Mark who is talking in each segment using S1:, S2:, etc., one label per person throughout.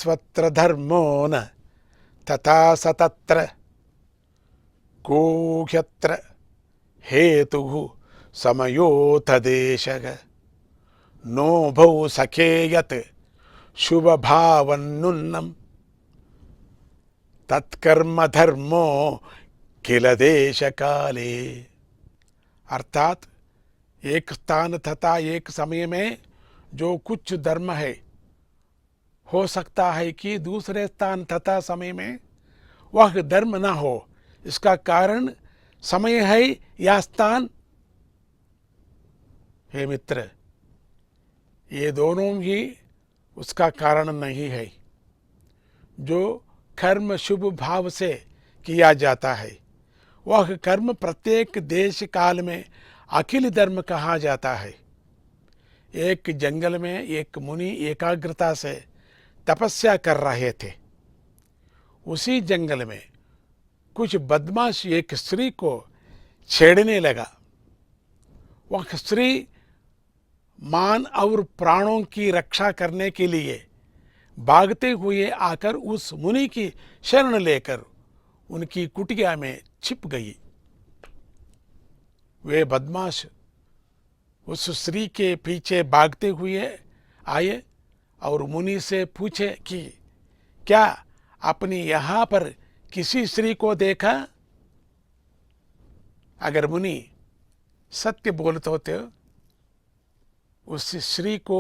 S1: स्वत्र धर्मो न तथा सतत्र कोह्यत्र हेतुः समयोऽथ देशः नोभौ सखे यत् शुभभावन्नुन्नम् तत्कर्म धर्मो किल देश काले। अर्थात एक स्थान तथा एक समय में जो कुछ धर्म है, हो सकता है कि दूसरे स्थान तथा समय में वह धर्म न हो। इसका कारण समय है या स्थान? हे मित्र, ये दोनों ही उसका कारण नहीं है। जो कर्म शुभ भाव से किया जाता है वह कर्म प्रत्येक देश काल में अखिल धर्म कहा जाता है। एक जंगल में एक मुनि एकाग्रता से तपस्या कर रहे थे। उसी जंगल में कुछ बदमाश एक स्त्री को छेड़ने लगा। वह स्त्री मान और प्राणों की रक्षा करने के लिए भागते हुए आकर उस मुनि की शरण लेकर उनकी कुटिया में छिप गई। वे बदमाश उस स्त्री के पीछे भागते हुए आए और मुनि से पूछे कि क्या आपने यहाँ पर किसी स्त्री को देखा? अगर मुनि सत्य बोलते होते उस स्त्री को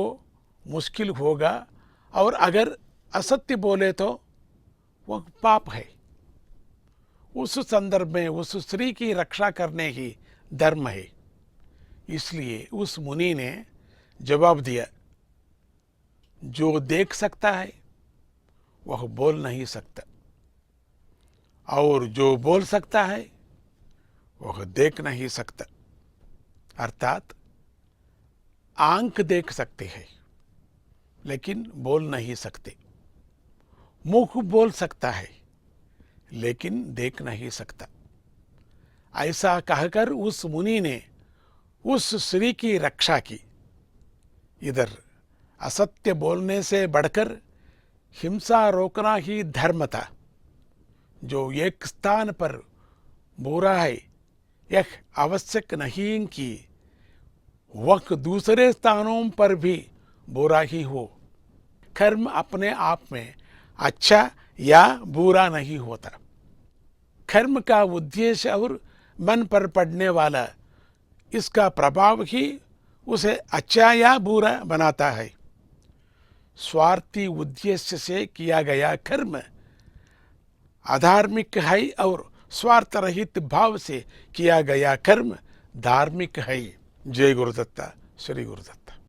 S1: मुश्किल होगा, और अगर असत्य बोले तो वह पाप है। उस संदर्भ में उस स्त्री की रक्षा करने ही धर्म है। इसलिए उस मुनि ने जवाब दिया, जो देख सकता है वह बोल नहीं सकता, और जो बोल सकता है वह देख नहीं सकता। अर्थात आंख देख सकते हैं लेकिन बोल नहीं सकते, मुख बोल सकता है लेकिन देख नहीं सकता। ऐसा कहकर उस मुनि ने उस स्त्री की रक्षा की। इधर असत्य बोलने से बढ़कर हिंसा रोकना ही धर्म था। जो एक स्थान पर बुरा है यह आवश्यक नहीं कि वह दूसरे स्थानों पर भी बुरा ही हो। कर्म अपने आप में अच्छा या बुरा नहीं होता। कर्म का उद्देश्य और मन पर पड़ने वाला इसका प्रभाव ही उसे अच्छा या बुरा बनाता है। स्वार्थी उद्देश्य से किया गया कर्म अधार्मिक है और स्वार्थ रहित भाव से किया गया कर्म धार्मिक है। जय गुरुदत्ता, श्री गुरुदत्त।